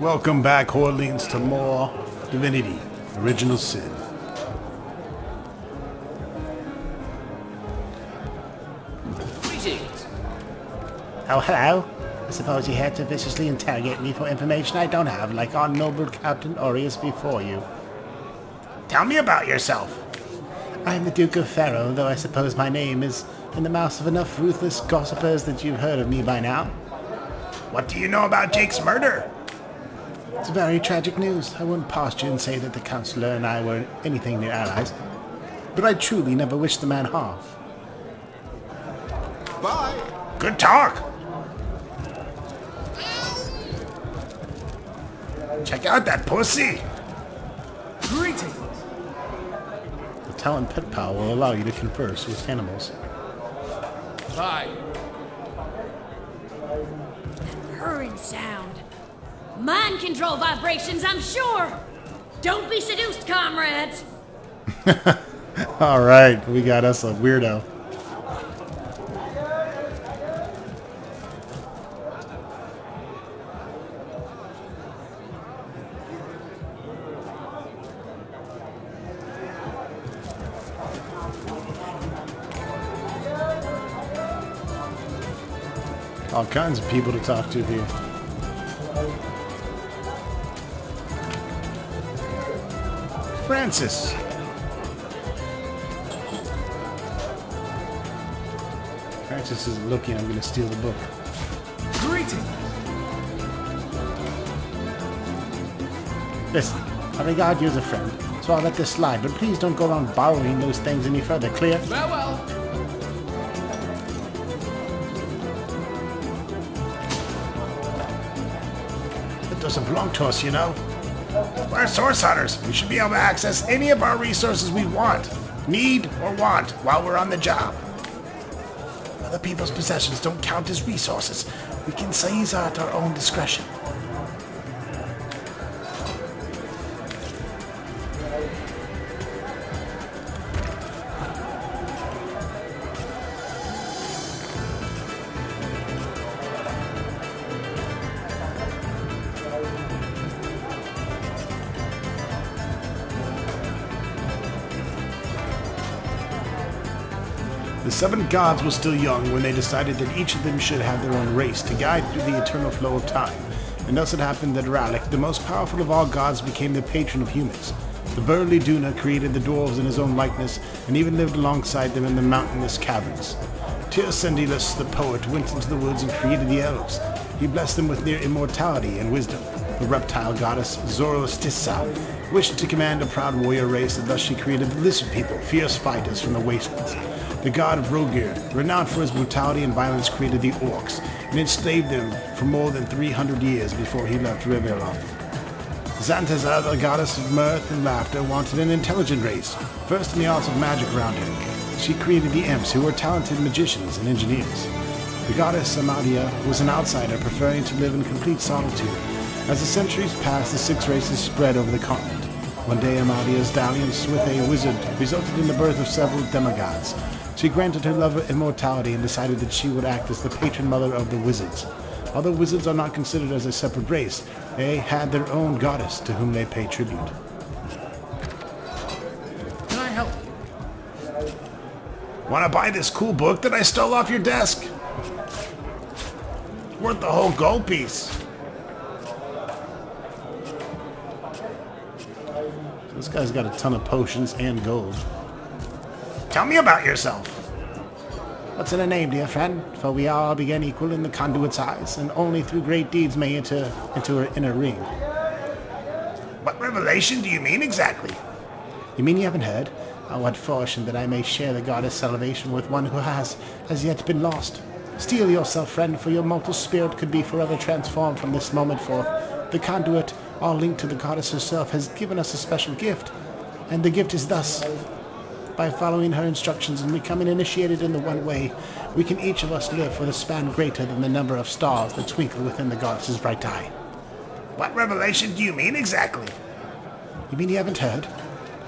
Welcome back, Horlings, to more Divinity, Original Sin. Greetings. Oh, hello. I suppose you had to viciously interrogate me for information I don't have, like our noble Captain Aureus before you. Tell me about yourself. I am the Duke of Pharaoh, though I suppose my name is in the mouths of enough ruthless gossipers that you've heard of me by now. What do you know about Jake's murder? It's very tragic news. I wouldn't posture and say that the Counselor and I were anything near allies, but I truly never wished the man harm. Bye. Good talk. Check out that pussy. Greetings. The talent pet power will allow you to converse with animals. Bye. Purring sound. Mind control vibrations, I'm sure. Don't be seduced, comrades. Alright, we got us a weirdo. All kinds of people to talk to here. Francis. Francis isn't looking. I'm going to steal the book. Greetings. Listen, I regard you as a friend, so I'll let this slide, but please don't go around borrowing those things any further. Clear? Farewell. That doesn't belong to us, you know. We're source hunters. We should be able to access any of our resources we want, need, or want while we're on the job. Other people's possessions don't count as resources. We can seize at our own discretion. The seven gods were still young when they decided that each of them should have their own race to guide through the eternal flow of time. And thus it happened that Rallic, the most powerful of all gods, became the patron of humans. The burly Duna created the dwarves in his own likeness and even lived alongside them in the mountainous caverns. Tircendilus, the poet, went into the woods and created the elves. He blessed them with near immortality and wisdom. The reptile goddess Zoroastissa wished to command a proud warrior race, and thus she created the lizard people, fierce fighters from the wastelands. The god of Rogir, renowned for his brutality and violence, created the orcs, and enslaved them for more than 300 years before he left Riverlock. Xantaza, the goddess of mirth and laughter, wanted an intelligent race, versed in the arts of magic around him. She created the imps, who were talented magicians and engineers. The goddess Amadia was an outsider, preferring to live in complete solitude. As the centuries passed, the six races spread over the continent. One day, Amadia's dalliance with a wizard resulted in the birth of several demigods. She granted her lover immortality and decided that she would act as the patron mother of the wizards. Although wizards are not considered as a separate race, they had their own goddess to whom they pay tribute. Can I help you? Want to buy this cool book that I stole off your desk? Worth the whole gold piece. This guy's got a ton of potions and gold. Tell me about yourself. What's in a name, dear friend? For we all begin equal in the conduit's eyes, and only through great deeds may enter into her inner ring. What revelation do you mean exactly? You mean you haven't heard? Oh, what fortune that I may share the goddess' salvation with one who has as yet been lost. Steel yourself, friend, for your mortal spirit could be forever transformed from this moment forth. The conduit, all linked to the goddess herself, has given us a special gift, and the gift is thus. By following her instructions and becoming initiated in the one way, we can each of us live for the span greater than the number of stars that twinkle within the goddess's bright eye. What revelation do you mean exactly? You mean you haven't heard?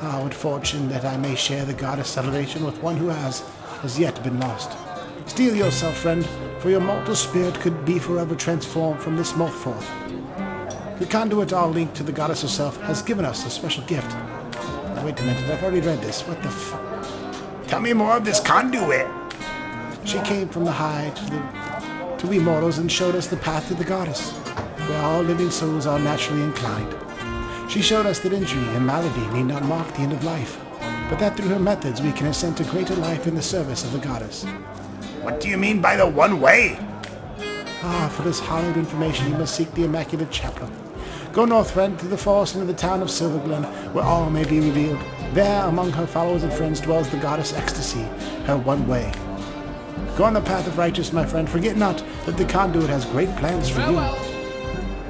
Ah, what fortune that I may share the goddess' salvation with one who has as yet been lost. Steel yourself, friend, for your mortal spirit could be forever transformed from this moment forth. The conduit, all linked to the goddess herself, has given us a special gift. Now, wait a minute, I've already read this. What the Tell me more of this conduit. She came from the high to we mortals and showed us the path to the goddess, where all living souls are naturally inclined. She showed us that injury and malady need not mark the end of life, but that through her methods we can ascend to greater life in the service of the goddess. What do you mean by the one way? Ah, for this hallowed information you must seek the Immaculate Chapel. Go north, friend, through the forest into the town of Silverglen, where all may be revealed. There, among her followers and friends, dwells the goddess Ecstasy, her one way. Go on the path of righteousness, my friend. Forget not that the conduit has great plans for you.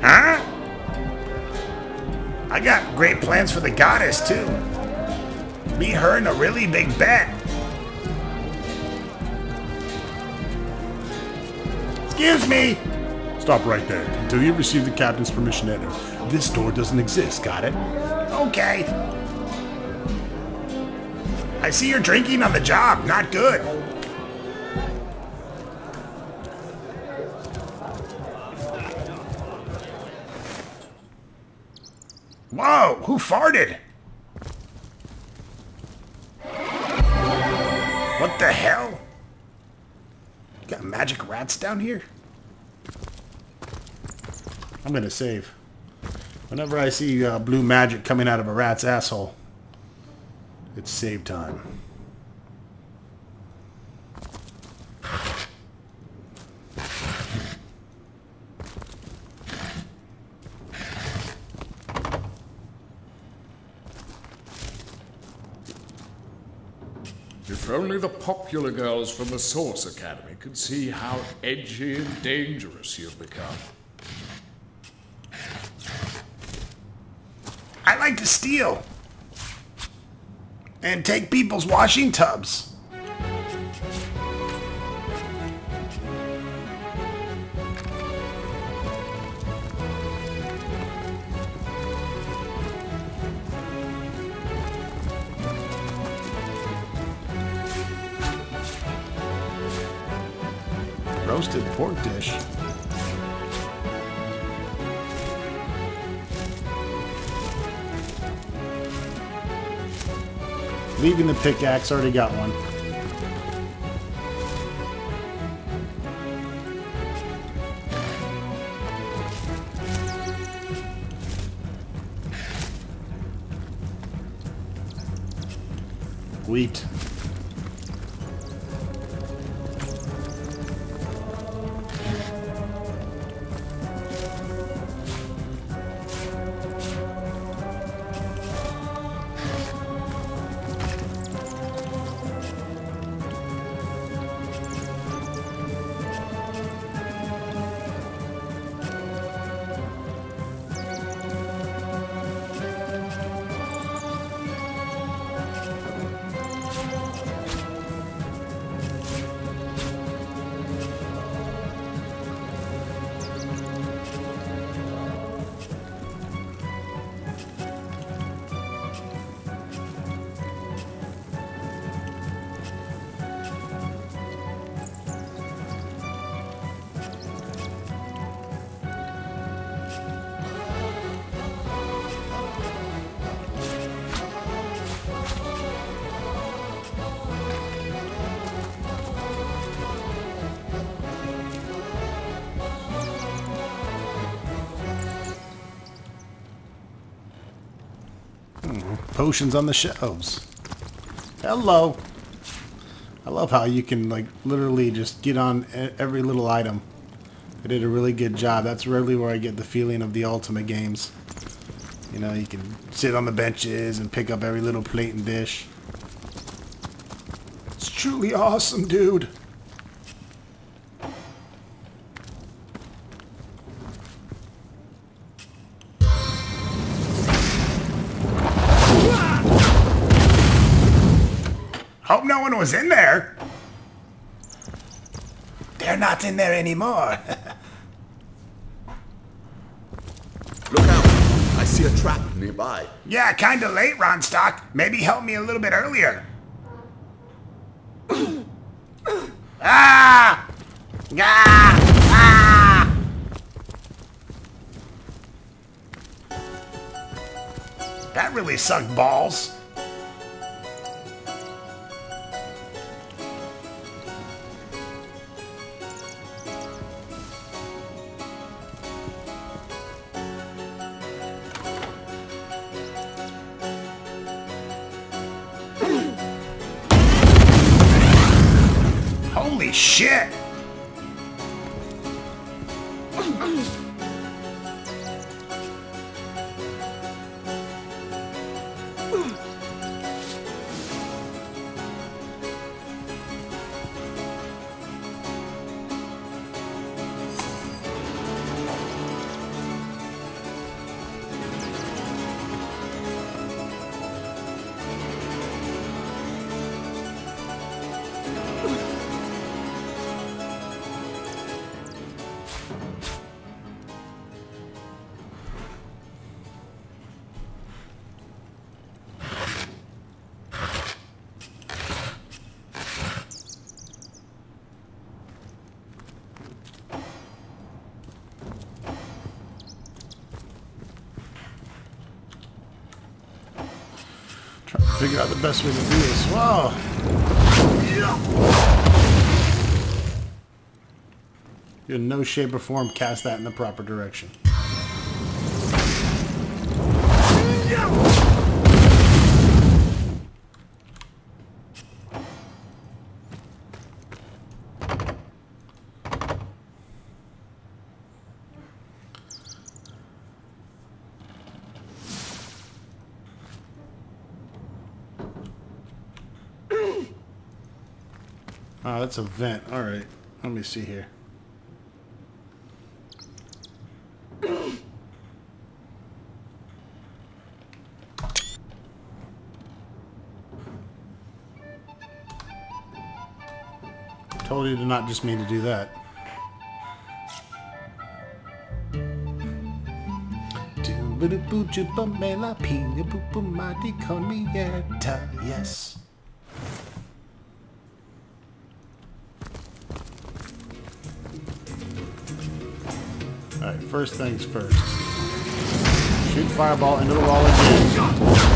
Huh? I got great plans for the goddess, too. Me, her, and a really big bet. Excuse me! Stop right there. Until you receive the captain's permission to enter. This door doesn't exist, got it? Okay. I see you're drinking on the job. Not good. Whoa! Who farted? What the hell? You got magic rats down here? I'm gonna save. Whenever I see blue magic coming out of a rat's asshole, it's save time. If only the popular girls from the Source Academy could see how edgy and dangerous you've become. I like to steal. And take people's washing tubs. Roasted pork dish. Leaving the pickaxe, already got one. Wheat. Potions on the shelves. Hello. I love how you can like literally just get on every little item. They did a really good job. That's really where I get the feeling of the Ultimate games. You know, you can sit on the benches and pick up every little plate and dish. It's truly awesome, dude. Hope no one was in there. They're not in there anymore. Look out! I see a trap nearby. Yeah, kinda late, Ronstock. Maybe help me a little bit earlier. Ah! Ah! Ah! That really sucked balls. Holy shit! Trying to figure out the best way to do this. Wow. You in no shape or form cast that in the proper direction. Oh, that's a vent. All right. Let me see here. Told you to not just mean to do that. Yes. Alright, first things first. Shoot fireball into the wall again.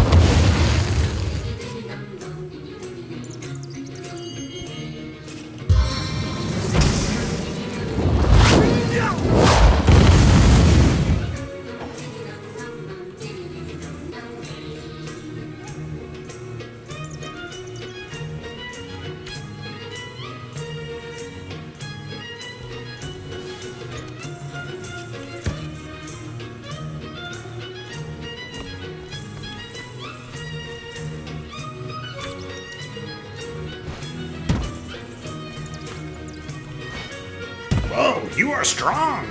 Whoa, you are strong!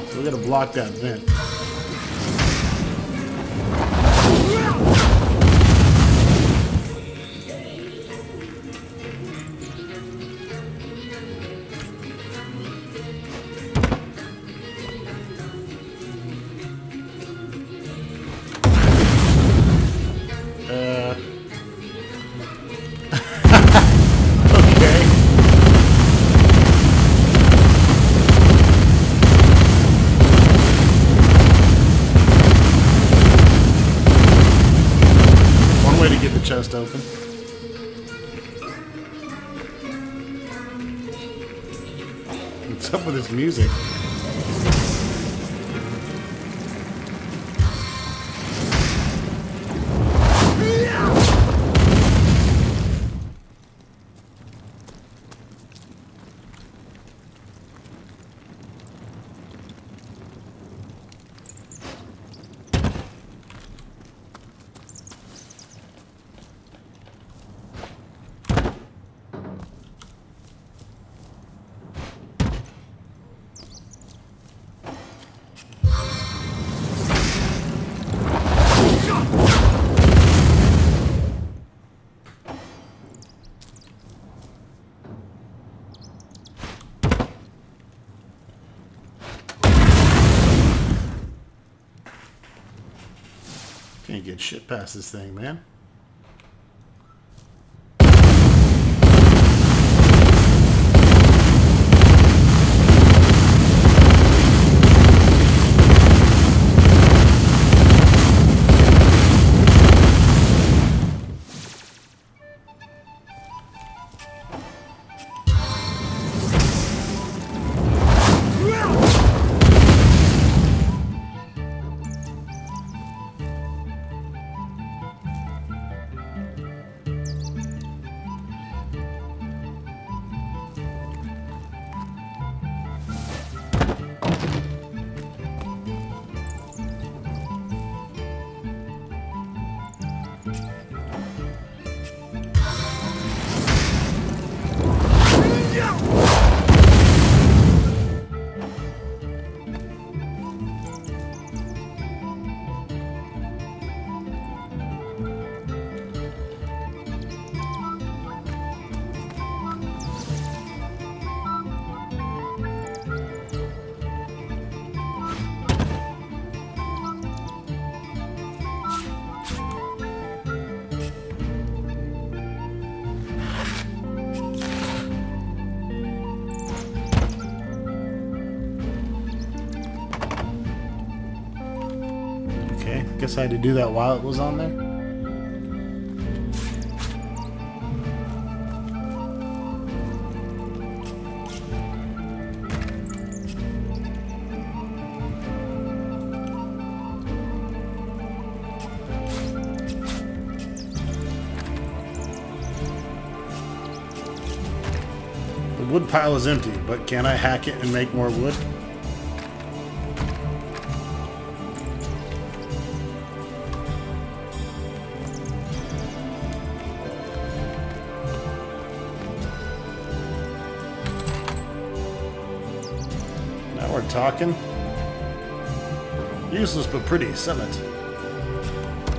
So we gotta block that vent. Chest open. What's up with this music? Can't get shit past this thing, man. Guess I had to do that while it was on there. The wood pile is empty, but can I hack it and make more wood? Now we're talking. Useless but pretty. Sell it.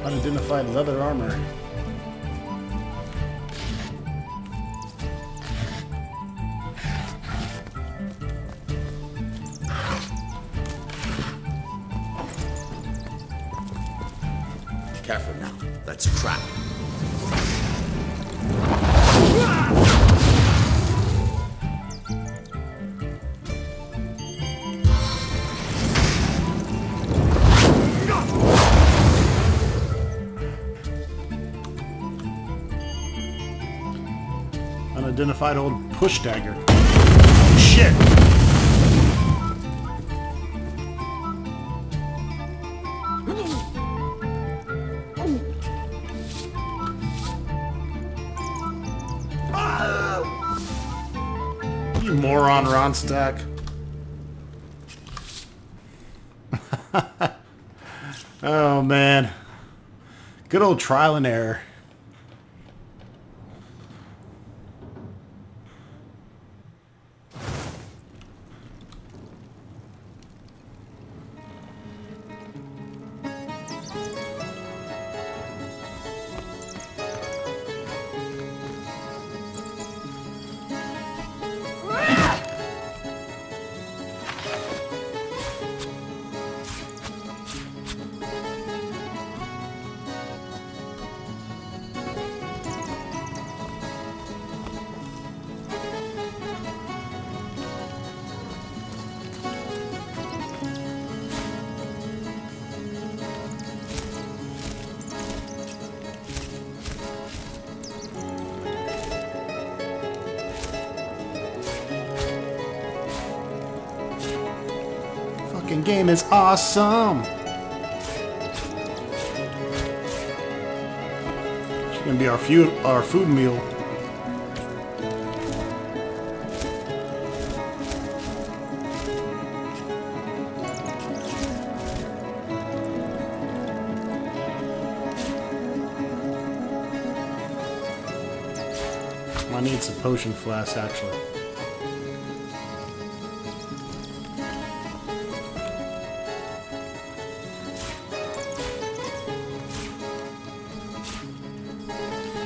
Unidentified leather armor. Careful now. That's a trap. Unidentified old push dagger. Shit! You moron, Ronstack. Oh man. Good old trial and error. Fucking game is awesome. She's gonna be our food meal. I need some potion flasks actually.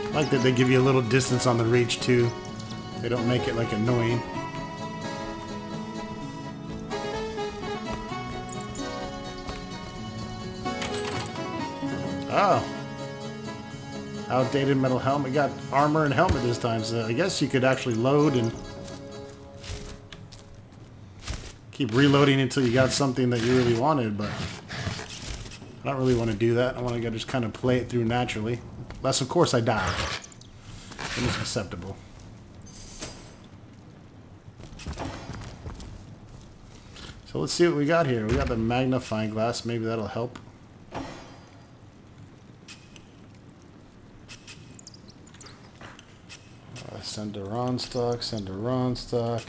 I like that they give you a little distance on the reach too. They don't make it like annoying. Oh. Outdated metal helmet. Got armor and helmet this time, so I guess you could actually load and keep reloading until you got something that you really wanted, but I don't really want to do that. I want to just kind of play it through naturally. Unless, of course, I die. Then it's acceptable. So let's see what we got here. We got the magnifying glass. Maybe that'll help. Send to Ronstock. Send to Ronstock.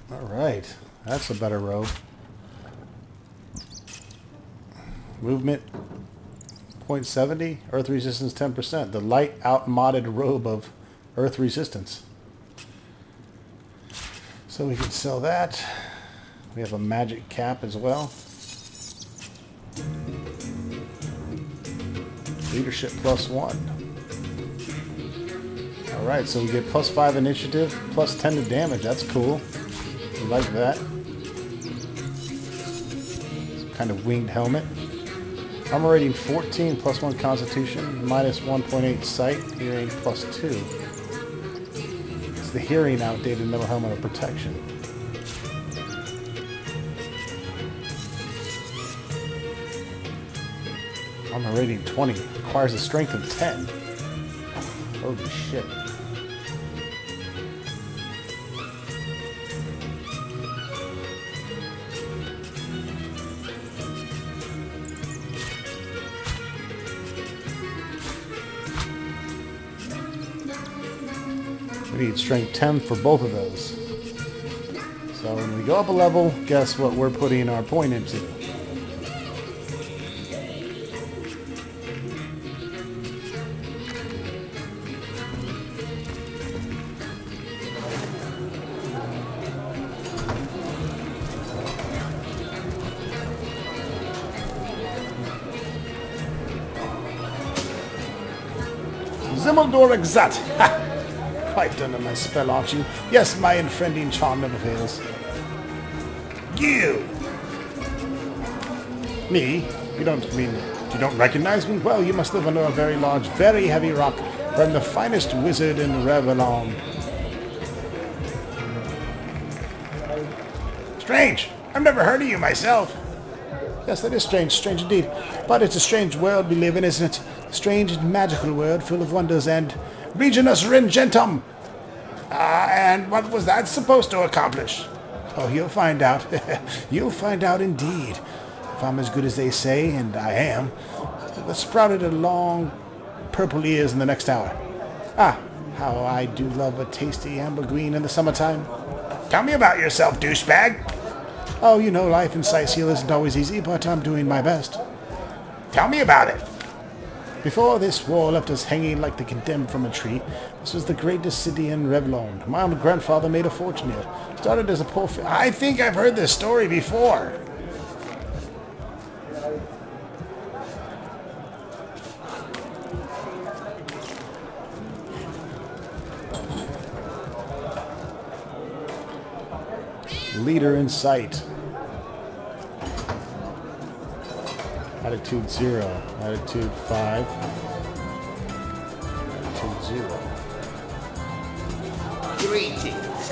Alright, that's a better robe. Movement 0.70, Earth resistance 10%. The light outmodded robe of Earth resistance. So we can sell that. We have a magic cap as well. Leadership +1. Alright, so we get +5 initiative, +10 to damage. That's cool. We like that. Some kind of winged helmet. Armor rating 14, +1 constitution, -1.8 sight, hearing +2. It's the hearing outdated metal helmet of protection. Armor rating 20. Requires a strength of 10. Holy shit. We need strength 10 for both of those. So when we go up a level, guess what we're putting our point into? Zimmaldor Exat! Ha! Quite done on my spell, aren't you? Yes, my unfriending charm never fails. You! Me? You don't recognize me? Well, you must live under a very large, very heavy rock. I'm the finest wizard in Revellon. Strange! I've never heard of you myself. Yes, that is strange, strange indeed. But it's a strange world we live in, isn't it? A strange and magical world full of wonders and... Reginus Ringentum! And what was that supposed to accomplish? Oh, you'll find out. You'll find out indeed. If I'm as good as they say, and I am, the sprouted a long purple ears in the next hour. Ah, how I do love a tasty amber green in the summertime. Tell me about yourself, douchebag. Oh, you know, life in Sicil isn't always easy, but I'm doing my best. Tell me about it. Before this war left us hanging like the condemned from a tree, this was the greatest city in Revellon. My own grandfather made a fortune here. Started as a poor... I think I've heard this story before. Leader in sight. Attitude 0. Attitude 5. Attitude 0. Greetings.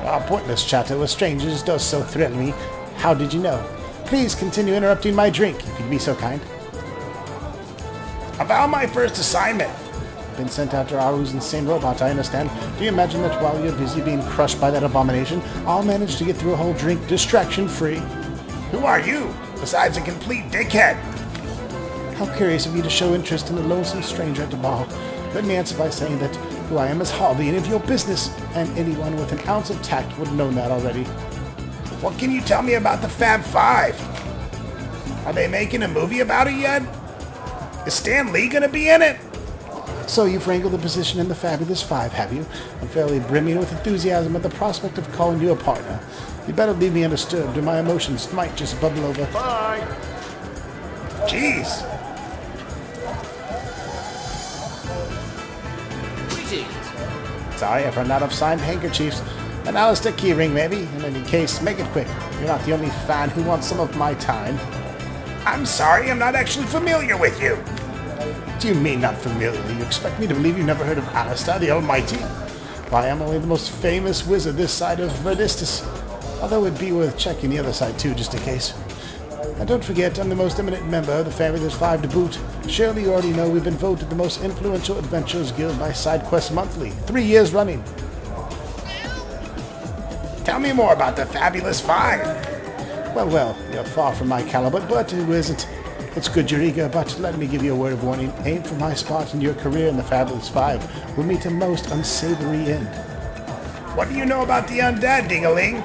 Our pointless chatter with strangers does so thrill me. How did you know? Please continue interrupting my drink, if you'd be so kind. About my first assignment. Been sent after Aru's insane robot, I understand. Do you imagine that while you're busy being crushed by that abomination, I'll manage to get through a whole drink distraction-free? Who are you, besides a complete dickhead? How curious of you to show interest in a lonesome stranger at the bar. Let me answer by saying that who I am is hardly any of your business, and anyone with an ounce of tact would have known that already. What can you tell me about the Fab Five? Are they making a movie about it yet? Is Stan Lee gonna be in it? So you've wrangled the position in the Fabulous Five, have you? I'm fairly brimming with enthusiasm at the prospect of calling you a partner. You better leave me undisturbed, or my emotions might just bubble over. Bye. Jeez. Greetings. Sorry, I've run out of signed handkerchiefs. An Alistair keyring, maybe? In any case, make it quick. You're not the only fan who wants some of my time. I'm sorry, I'm not actually familiar with you. Do you mean not familiar? You expect me to believe you've never heard of Alistair the Almighty? Why, I'm only the most famous wizard this side of Verdistus. Although it'd be worth checking the other side too, just in case. And don't forget, I'm the most eminent member of the Fabulous Five to boot. Surely you already know we've been voted the most influential adventurers guild by SideQuest Monthly. 3 years running. Tell me more about the Fabulous Five. Well, you're far from my caliber, but who isn't? It's good you're eager, but let me give you a word of warning. Aim for my spot in your career in the Fabulous Five. We'll meet a most unsavory end. What do you know about the undead, Ding-a-ling?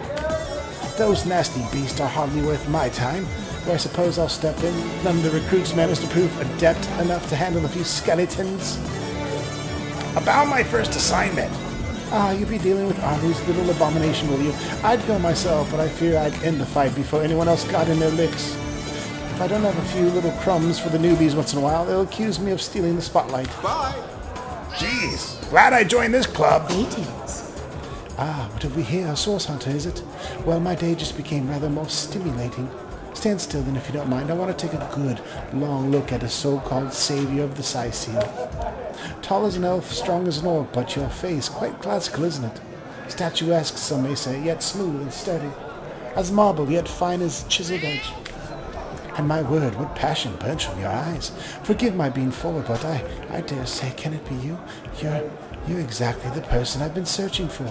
Those nasty beasts are hardly worth my time. Or I suppose I'll step in. None of the recruits managed to prove adept enough to handle a few skeletons. About my first assignment. You'll be dealing with Aru's little abomination, will you? I'd go myself, but I fear I'd end the fight before anyone else got in their licks. If I don't have a few little crumbs for the newbies once in a while, they'll accuse me of stealing the spotlight. Bye. Jeez, glad I joined this club. Greetings. What have we here? A source hunter, is it? Well, my day just became rather more stimulating. Stand still then, if you don't mind. I want to take a good, long look at a so-called savior of the Sicil. Tall as an elf, strong as an orc, but your face quite classical, isn't it? Statuesque, some may say, yet smooth and sturdy. As marble, yet fine as chiseled edge. And my word, what passion burns from your eyes. Forgive my being forward, but I dare say, can it be you? You're exactly the person I've been searching for.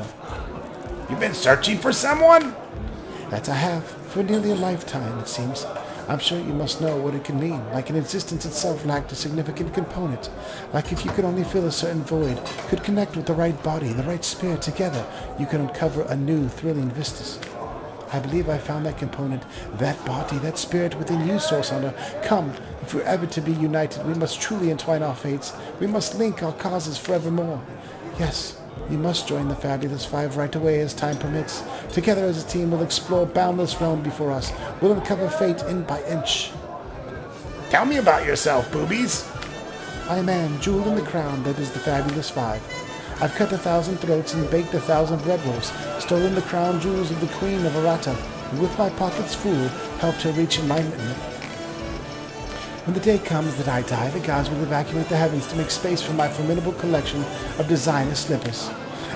You've been searching for someone? That I have, for nearly a lifetime, it seems. I'm sure you must know what it can mean, like an existence itself lacked a significant component. Like if you could only fill a certain void, could connect with the right body, the right spirit together, you could uncover a new, thrilling vistas. I believe I found that component, that body, that spirit within you, Source Hunter. Come, if we're ever to be united, we must truly entwine our fates. We must link our causes forevermore. Yes, you must join the Fabulous Five right away as time permits. Together as a team, we'll explore boundless realm before us. We'll uncover fate inch by inch. Tell me about yourself, boobies. I am Anne, jewel in the crown that is the Fabulous Five. I've cut 1,000 throats and baked 1,000 bread loaves, stolen the crown jewels of the Queen of Arata, and with my pockets full, helped her reach enlightenment. When the day comes that I die, the gods will evacuate the heavens to make space for my formidable collection of designer slippers.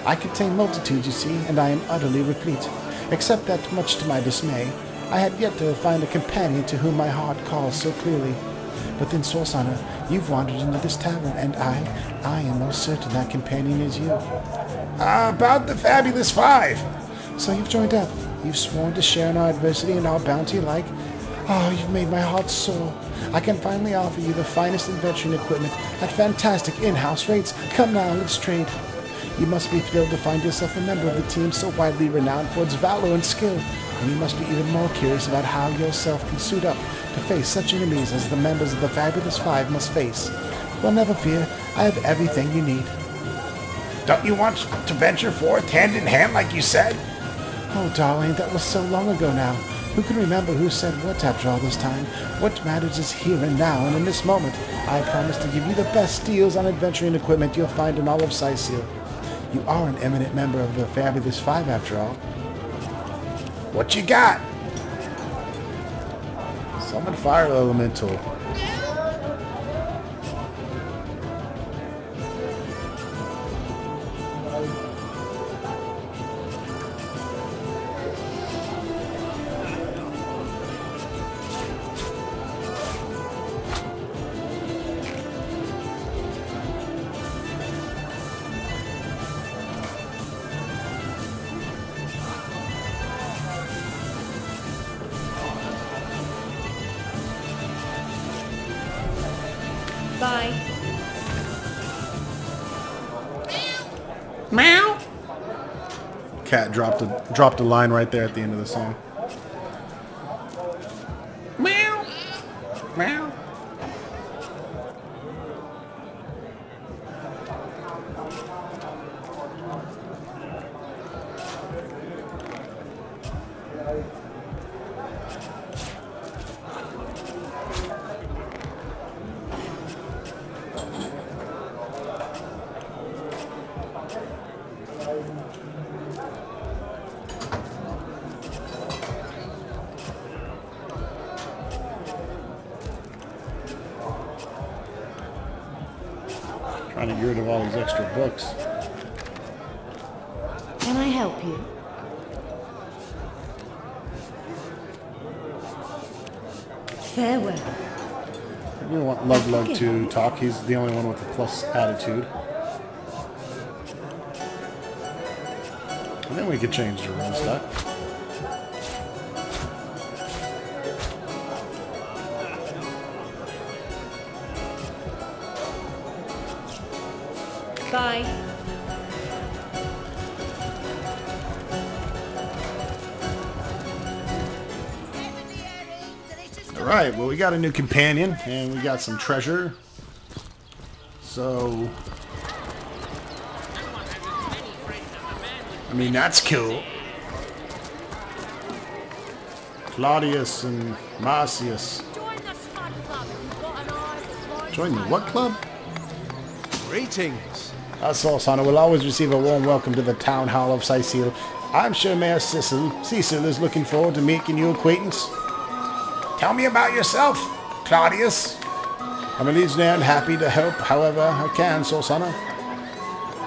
I contain multitudes, you see, and I am utterly replete. Except that, much to my dismay, I had yet to find a companion to whom my heart calls so clearly. But then, Source Hunter, you've wandered into this tavern, and I am most certain that companion is you. About the Fabulous Five. So you've joined up. You've sworn to share in our adversity and our bounty alike. Oh, you've made my heart soar. I can finally offer you the finest adventuring equipment at fantastic in-house rates. Come now, let's trade. You must be thrilled to find yourself a member of the team so widely renowned for its valor and skill. And you must be even more curious about how yourself can suit up to face such enemies as the members of the Fabulous Five must face. Well, never fear. I have everything you need. Don't you want to venture forth hand in hand like you said? Oh, darling, that was so long ago now. Who can remember who said what after all this time? What matters is here and now, and in this moment, I promise to give you the best deals on adventuring equipment you'll find in all of Sicil. You are an eminent member of the Fabulous Five, after all. What you got? Summon Fire Elemental. Bye. Meow. Cat dropped a line right there at the end of the song. Meow. Meow. Trying to get rid of all these extra books. Can I help you? Farewell. We want Lug to talk. He's the only one with a plus attitude. And then we could change the run stuff. Bye. Alright, well we got a new companion and we got some treasure. So I mean, that's cool. Claudius and Marcius. Join the what club? Greetings. Source Hunter will always receive a warm welcome to the town hall of Sicil. I'm sure Mayor Cecil is looking forward to making your acquaintance. Tell me about yourself, Claudius. I'm a legionnaire and happy to help however I can, Sorsana.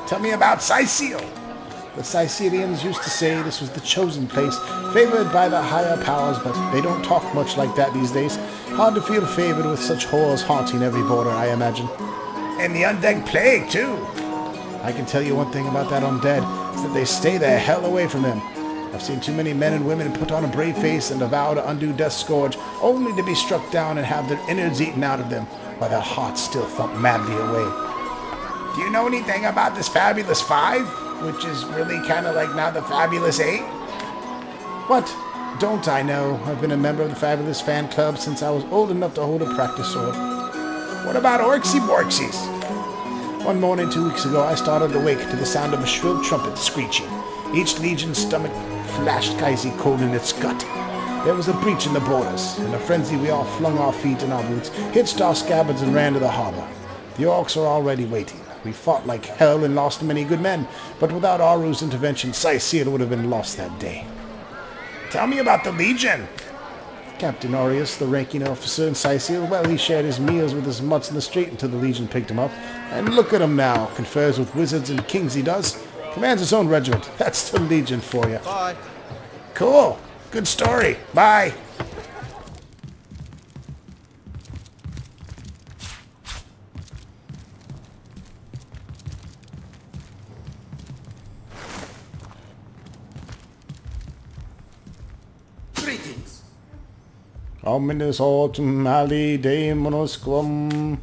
Tell me about Sicile. The Sicilians used to say this was the chosen place, favored by the higher powers, but they don't talk much like that these days. Hard to feel favored with such horrors haunting every border, I imagine. And the undead plague, too. I can tell you one thing about that undead, is that they stay the hell away from them. I've seen too many men and women put on a brave face and vow to undo death's scourge, only to be struck down and have their innards eaten out of them, while their hearts still thump madly away. Do you know anything about this Fabulous 5? Which is really kind of like now the Fabulous 8? What? Don't I know? I've been a member of the Fabulous fan club since I was old enough to hold a practice sword. What about Orksy Borksies? One morning 2 weeks ago, I started awake to the sound of a shrill trumpet screeching. Each legion's stomach flashed icy cold in its gut. There was a breach in the borders. In a frenzy, we all flung our feet and our boots, hitched our scabbards, and ran to the harbor. The orcs were already waiting. We fought like hell and lost many good men, but without Aru's intervention, Sicile would have been lost that day. Tell me about the Legion. Captain Aureus, the ranking officer in Sicile, well, he shared his meals with his mutts in the street until the Legion picked him up. And look at him now. Confers with wizards and kings he does. Commands his own regiment. That's the Legion for you. Bye. Cool. Good story. Bye. Greetings. Omnis autumn ali daemonosquam.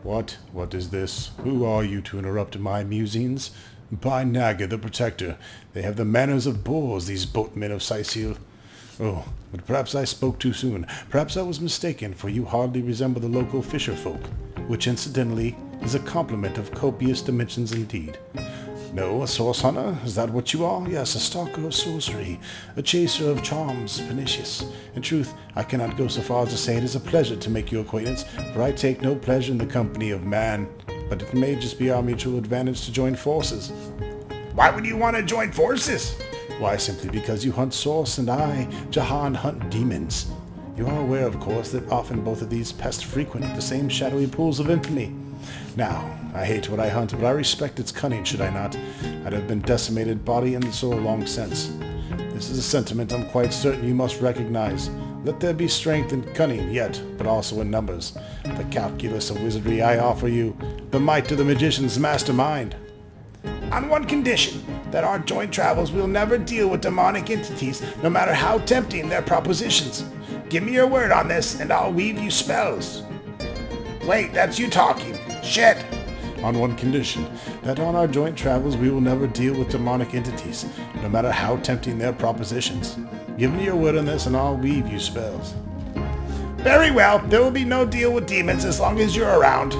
What? What is this? Who are you to interrupt my musings? By Naga the Protector, they have the manners of boors, these boatmen of Sicile. Oh, but perhaps I spoke too soon. Perhaps I was mistaken, for you hardly resemble the local fisher folk, which incidentally is a compliment of copious dimensions indeed. No, a source hunter? Is that what you are? Yes, a stalker of sorcery, a chaser of charms, pernicious. In truth, I cannot go so far as to say it is a pleasure to make your acquaintance, for I take no pleasure in the company of man. But it may just be our mutual advantage to join forces. Why would you want to join forces? Why, simply because you hunt source and I, Jahan, hunt demons. You are aware, of course, that often both of these pests frequent the same shadowy pools of infamy. Now, I hate what I hunt, but I respect its cunning, should I not? I'd have been decimated body and soul long since. This is a sentiment I'm quite certain you must recognize. Let there be strength and cunning yet, but also in numbers. The calculus of wizardry I offer you, the might of the magician's mastermind. On one condition, that our joint travels will never deal with demonic entities, no matter how tempting their propositions. Give me your word on this, and I'll weave you spells. Wait, that's you talking. Shit! On one condition, that on our joint travels we will never deal with demonic entities, no matter how tempting their propositions. Give me your word on this and I'll weave you spells. Very well, there will be no deal with demons as long as you're around.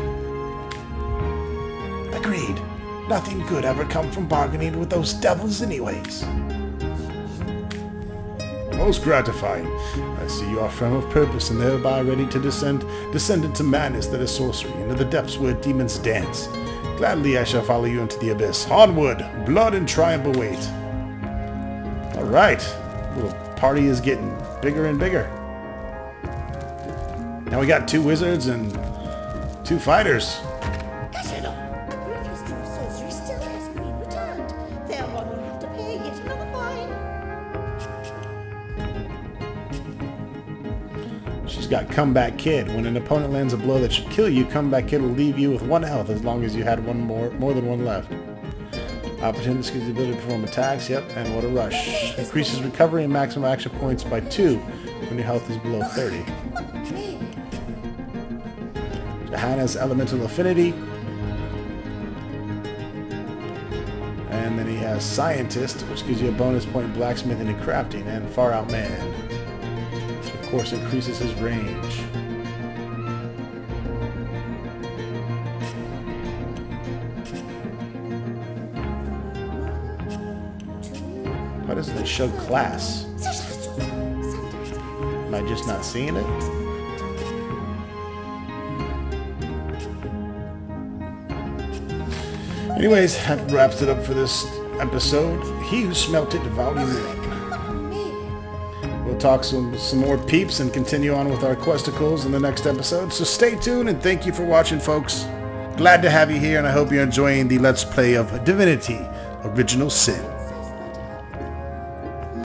Agreed. Nothing good ever come from bargaining with those devils anyways. Most gratifying. I see you are firm of purpose and thereby ready to descend into madness that is sorcery, into the depths where demons dance. Gladly I shall follow you into the abyss. Onward! Blood and triumph await. Alright. Little party is getting bigger and bigger. Now we got 2 wizards and 2 fighters. She's got Comeback Kid. When an opponent lands a blow that should kill you, Comeback Kid will leave you with 1 health as long as you had more than 1 left. Opportunity gives the ability to perform attacks, yep, and what a rush. Increases recovery and maximum action points by 2 when your health is below 30. Jahan has Elemental Affinity. And then he has Scientist, which gives you a bonus point in blacksmithing and crafting, and Far Out Man. Which of course increases his range. Why doesn't it show class? Am I just not seeing it? Anyways, that wraps it up for this episode. He Who Smelt It, Volume 1. We'll We'll talk some more peeps and continue on with our questicles in the next episode. So stay tuned and thank you for watching, folks. Glad to have you here, and I hope you're enjoying the Let's Play of Divinity: Original Sin.